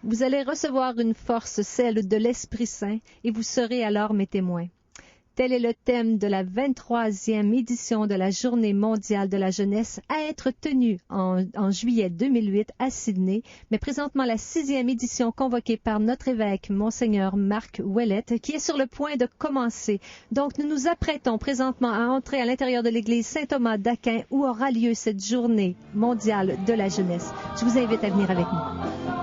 Vous allez recevoir une force, celle de l'Esprit Saint, et vous serez alors mes témoins. Tel est le thème de la 23e édition de la Journée mondiale de la jeunesse à être tenue en juillet 2008 à Sydney, mais présentement la 6e édition convoquée par notre évêque, Monseigneur Marc Ouellette, qui est sur le point de commencer. Donc, nous nous apprêtons présentement à entrer à l'intérieur de l'église Saint-Thomas d'Aquin où aura lieu cette Journée mondiale de la jeunesse. Je vous invite à venir avec nous.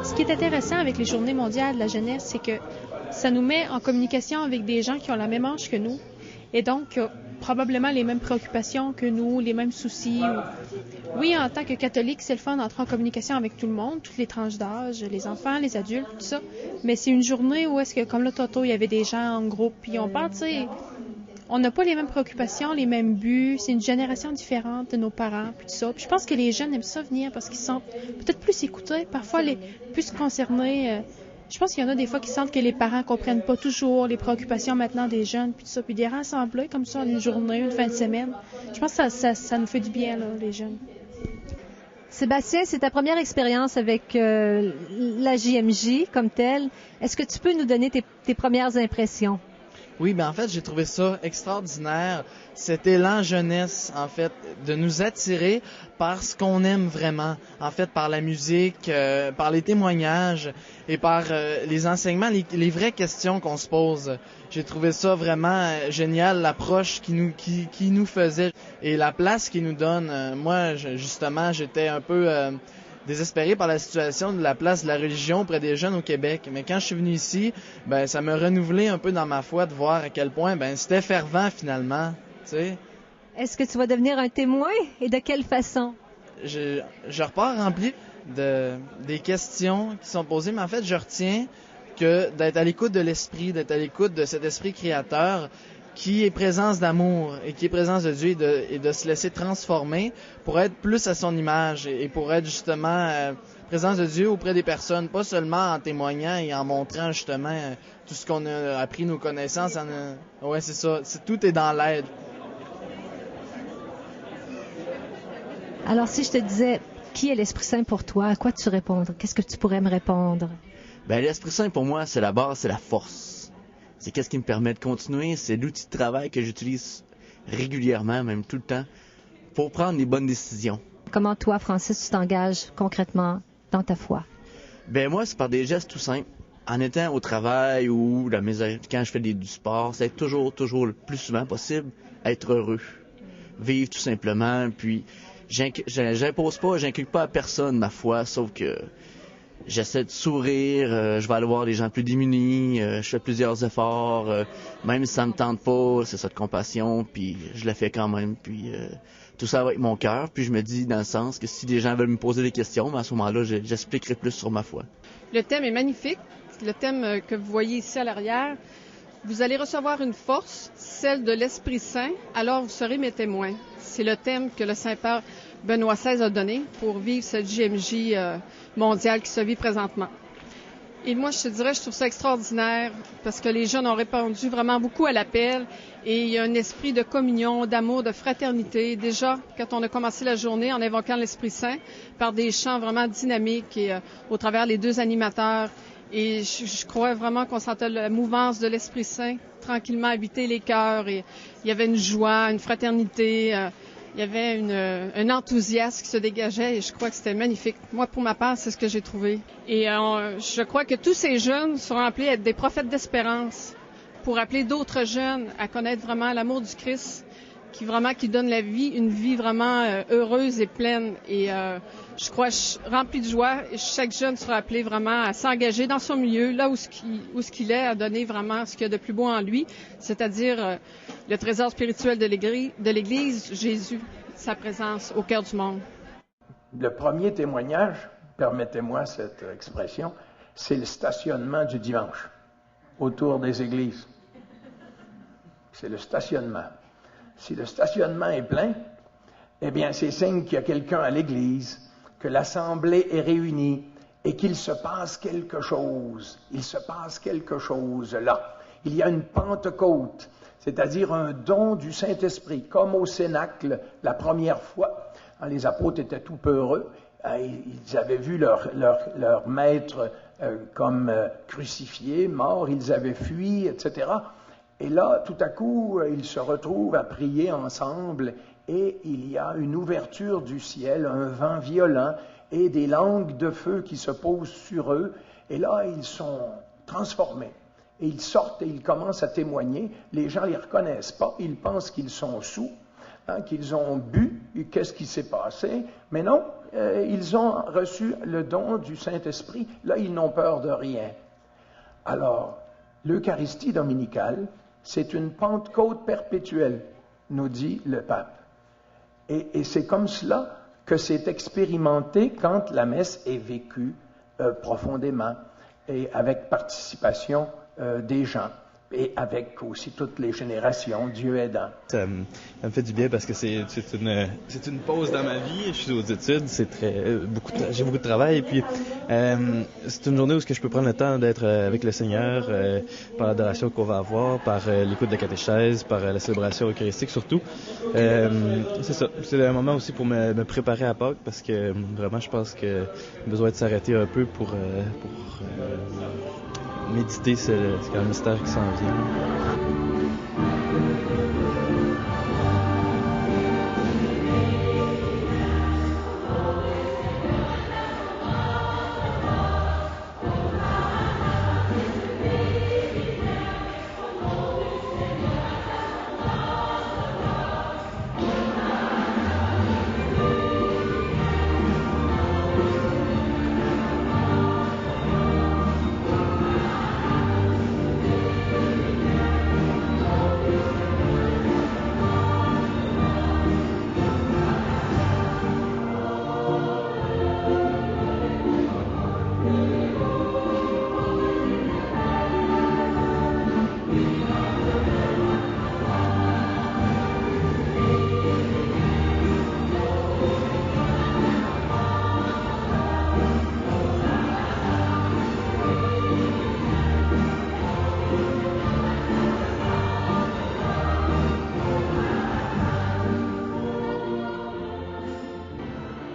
Ce qui est intéressant avec les Journées mondiales de la jeunesse, c'est que ça nous met en communication avec des gens qui ont la même âge que nous et donc probablement les mêmes préoccupations que nous, les mêmes soucis. Oui, en tant que catholique, c'est le fun d'entrer en communication avec tout le monde, toutes les tranches d'âge, les enfants, les adultes, tout ça. Mais c'est une journée où est-ce que, comme là, Toto, il y avait des gens en groupe, puis on parle, tu sais, on n'a pas les mêmes préoccupations, les mêmes buts. C'est une génération différente de nos parents, puis tout ça. Puis je pense que les jeunes aiment ça venir parce qu'ils se sentent peut-être plus écoutés, parfois plus concernés. Je pense qu'il y en a des fois qui sentent que les parents comprennent pas toujours les préoccupations maintenant des jeunes, puis tout ça. Puis des rassemblés comme ça, une journée, une fin de semaine. Je pense que ça nous fait du bien, là, les jeunes. Sébastien, c'est ta première expérience avec la JMJ comme telle. Est-ce que tu peux nous donner tes premières impressions? Oui, en fait, j'ai trouvé ça extraordinaire, cet élan jeunesse, en fait, de nous attirer par ce qu'on aime vraiment, en fait, par la musique, par les témoignages et par les enseignements, les vraies questions qu'on se pose. J'ai trouvé ça vraiment génial, l'approche qui nous faisait et la place qu'il nous donne. Moi, justement, j'étais un peu désespéré par la situation de la place de la religion auprès des jeunes au Québec. Mais quand je suis venu ici, ça m'a renouvelé un peu dans ma foi de voir à quel point c'était fervent finalement. Tu sais. Est-ce que tu vas devenir un témoin et de quelle façon? Je repars rempli des questions qui sont posées, mais en fait, je retiens que d'être à l'écoute de l'esprit, d'être à l'écoute de cet esprit créateur qui est présence d'amour et qui est présence de Dieu et de se laisser transformer pour être plus à son image et pour être justement présence de Dieu auprès des personnes, pas seulement en témoignant et en montrant justement tout ce qu'on a appris, nos connaissances. Ouais, c'est ça. Tout est dans l'aide. Alors, si je te disais, qui est l'Esprit Saint pour toi, à quoi tu répondrais? Qu'est-ce que tu pourrais me répondre? L'Esprit Saint, pour moi, c'est la base, c'est la force. C'est qu'est-ce qui me permet de continuer. C'est l'outil de travail que j'utilise régulièrement, même tout le temps, pour prendre les bonnes décisions. Comment toi, Francis, tu t'engages concrètement dans ta foi? Moi, c'est par des gestes tout simples. En étant au travail ou quand je fais du sport, c'est toujours le plus souvent possible, être heureux. Vivre tout simplement, puis j'impose pas, j'inculque pas à personne ma foi, sauf que j'essaie de sourire, je vais aller voir les gens plus démunis, je fais plusieurs efforts, même si ça me tente pas, c'est ça de compassion, puis je le fais quand même, puis tout ça avec mon cœur, puis je me dis dans le sens que si les gens veulent me poser des questions, à ce moment-là, j'expliquerai plus sur ma foi. Le thème est magnifique, le thème que vous voyez ici à l'arrière. Vous allez recevoir une force, celle de l'Esprit Saint, alors vous serez mes témoins. C'est le thème que le Saint-Père Benoît XVI a donné pour vivre cette JMJ mondiale qui se vit présentement. Et moi, je te dirais, je trouve ça extraordinaire parce que les jeunes ont répondu vraiment beaucoup à l'appel et il y a un esprit de communion, d'amour, de fraternité. Déjà, quand on a commencé la journée en invoquant l'Esprit Saint par des chants vraiment dynamiques et au travers les deux animateurs. Et je crois vraiment qu'on sentait la mouvance de l'Esprit Saint tranquillement habiter les cœurs. Et il y avait une joie, une fraternité, il y avait un enthousiasme qui se dégageait et je crois que c'était magnifique. Moi, pour ma part, c'est ce que j'ai trouvé. Et je crois que tous ces jeunes seront appelés à être des prophètes d'espérance pour appeler d'autres jeunes à connaître vraiment l'amour du Christ qui donne la vie, une vie vraiment heureuse et pleine. Et je crois remplie de joie. Et chaque jeune sera appelé vraiment à s'engager dans son milieu, là où ce qu'il est, à donner vraiment ce qu'il y a de plus beau en lui, c'est-à-dire le trésor spirituel de l'Église, Jésus, sa présence au cœur du monde. Le premier témoignage, permettez-moi cette expression, c'est le stationnement du dimanche autour des églises. C'est le stationnement. Si le stationnement est plein, eh bien, c'est signe qu'il y a quelqu'un à l'église, que l'assemblée est réunie et qu'il se passe quelque chose. Il se passe quelque chose là. Il y a une Pentecôte, c'est-à-dire un don du Saint-Esprit, comme au Cénacle la première fois. Les apôtres étaient tout peureux. Ils avaient vu leur maître comme crucifié, mort, ils avaient fui, etc. Et là, tout à coup, ils se retrouvent à prier ensemble et il y a une ouverture du ciel, un vent violent et des langues de feu qui se posent sur eux. Et là, ils sont transformés. Et ils sortent et ils commencent à témoigner. Les gens ne les reconnaissent pas. Ils pensent qu'ils sont saols, qu'ils ont bu. Qu'est-ce qui s'est passé? Mais non, ils ont reçu le don du Saint-Esprit. Là, ils n'ont peur de rien. Alors, l'Eucharistie dominicale, c'est une Pentecôte perpétuelle, nous dit le pape. Et c'est comme cela que c'est expérimenté quand la messe est vécue profondément et avec participation des gens et avec aussi toutes les générations, Dieu aidant. Ça me fait du bien parce que c'est une pause dans ma vie. Je suis aux études, j'ai beaucoup de travail et puis c'est une journée où je peux prendre le temps d'être avec le Seigneur par l'adoration qu'on va avoir, par l'écoute de la catéchèse, par la célébration eucharistique surtout. C'est ça. C'est un moment aussi pour me préparer à Pâques parce que vraiment je pense que besoin de s'arrêter un peu pour méditer c'est un mystère qui s'en vient.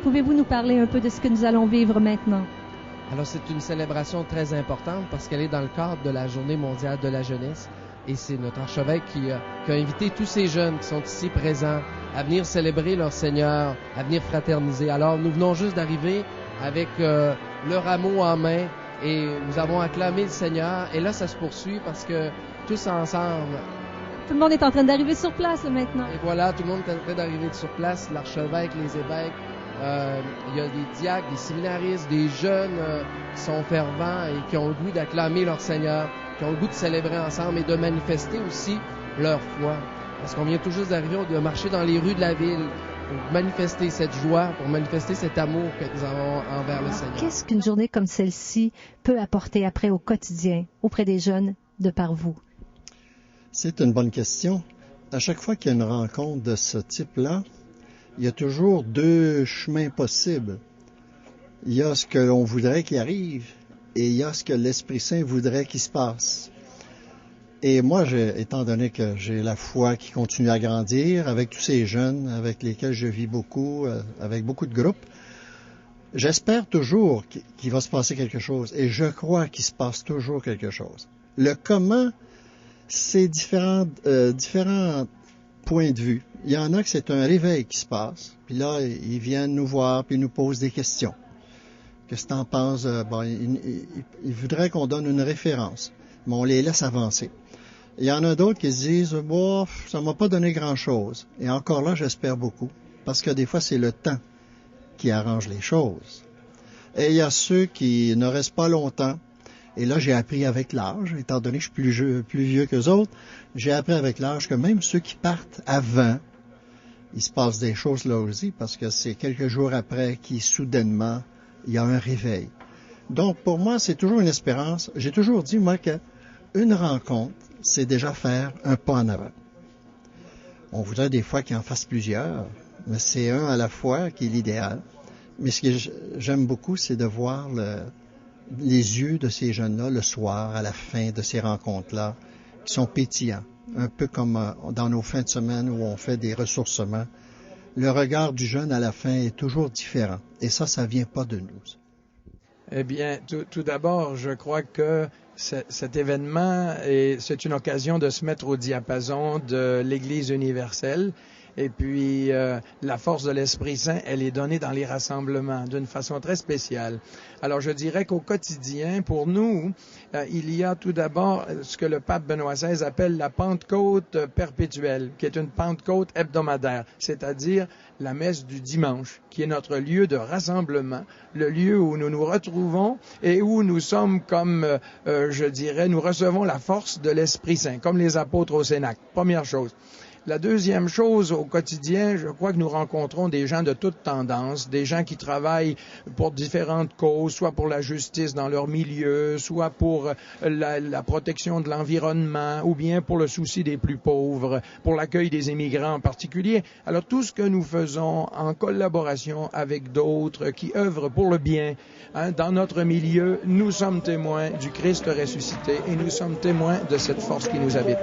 Pouvez-vous nous parler un peu de ce que nous allons vivre maintenant? Alors, c'est une célébration très importante parce qu'elle est dans le cadre de la Journée mondiale de la jeunesse. Et c'est notre archevêque qui a invité tous ces jeunes qui sont ici présents à venir célébrer leur Seigneur, à venir fraterniser. Alors, nous venons juste d'arriver avec le rameau en main et nous avons acclamé le Seigneur. Et là, ça se poursuit parce que tous ensemble... Tout le monde est en train d'arriver sur place là, maintenant. Et voilà, tout le monde est en train d'arriver sur place, l'archevêque, les évêques. Il y a des diacres, des séminaristes, des jeunes qui sont fervents et qui ont le goût d'acclamer leur Seigneur, qui ont le goût de célébrer ensemble et de manifester aussi leur foi. Parce qu'on vient tout juste d'arriver, on doit marcher dans les rues de la ville pour manifester cette joie, pour manifester cet amour que nous avons envers le Seigneur. Qu'est-ce qu'une journée comme celle-ci peut apporter après au quotidien, auprès des jeunes, de par vous? C'est une bonne question. À chaque fois qu'il y a une rencontre de ce type-là, il y a toujours deux chemins possibles. Il y a ce que l'on voudrait qu'il arrive et il y a ce que l'Esprit Saint voudrait qu'il se passe. Et moi, étant donné que j'ai la foi qui continue à grandir avec tous ces jeunes avec lesquels je vis beaucoup, avec beaucoup de groupes, j'espère toujours qu'il va se passer quelque chose et je crois qu'il se passe toujours quelque chose. Le comment, c'est différents points de vue. Il y en a que c'est un réveil qui se passe, puis là, ils viennent nous voir, puis ils nous posent des questions. Qu'est-ce que tu en penses? Ils voudraient qu'on donne une référence, mais on les laisse avancer. Il y en a d'autres qui se disent, bon, ça m'a pas donné grand-chose. Et encore là, j'espère beaucoup, parce que des fois, c'est le temps qui arrange les choses. Et il y a ceux qui ne restent pas longtemps. Et là, j'ai appris avec l'âge, étant donné que je suis plus vieux qu'eux autres, j'ai appris avec l'âge que même ceux qui partent avant, il se passe des choses là aussi, parce que c'est quelques jours après qui, soudainement, il y a un réveil. Donc, pour moi, c'est toujours une espérance. J'ai toujours dit, moi, qu'une rencontre, c'est déjà faire un pas en avant. On voudrait des fois qu'il en fasse plusieurs, mais c'est un à la fois qui est l'idéal. Mais ce que j'aime beaucoup, c'est de voir les yeux de ces jeunes-là le soir, à la fin de ces rencontres-là, qui sont pétillants. Un peu comme dans nos fins de semaine où on fait des ressourcements. Le regard du jeune à la fin est toujours différent. Et ça vient pas de nous. Eh bien, tout d'abord, je crois que cet événement, c'est une occasion de se mettre au diapason de l'Église universelle. Et puis, la force de l'Esprit Saint, elle est donnée dans les rassemblements d'une façon très spéciale. Alors, je dirais qu'au quotidien, pour nous, il y a tout d'abord ce que le pape Benoît XVI appelle la Pentecôte perpétuelle, qui est une Pentecôte hebdomadaire, c'est-à-dire la messe du dimanche, qui est notre lieu de rassemblement, le lieu où nous nous retrouvons et où nous sommes comme, je dirais, nous recevons la force de l'Esprit Saint, comme les apôtres au Cénacle. Première chose. La deuxième chose, au quotidien, je crois que nous rencontrons des gens de toutes tendances, des gens qui travaillent pour différentes causes, soit pour la justice dans leur milieu, soit pour la protection de l'environnement, ou bien pour le souci des plus pauvres, pour l'accueil des immigrants en particulier. Alors tout ce que nous faisons en collaboration avec d'autres qui œuvrent pour le bien, dans notre milieu, nous sommes témoins du Christ ressuscité et nous sommes témoins de cette force qui nous habite.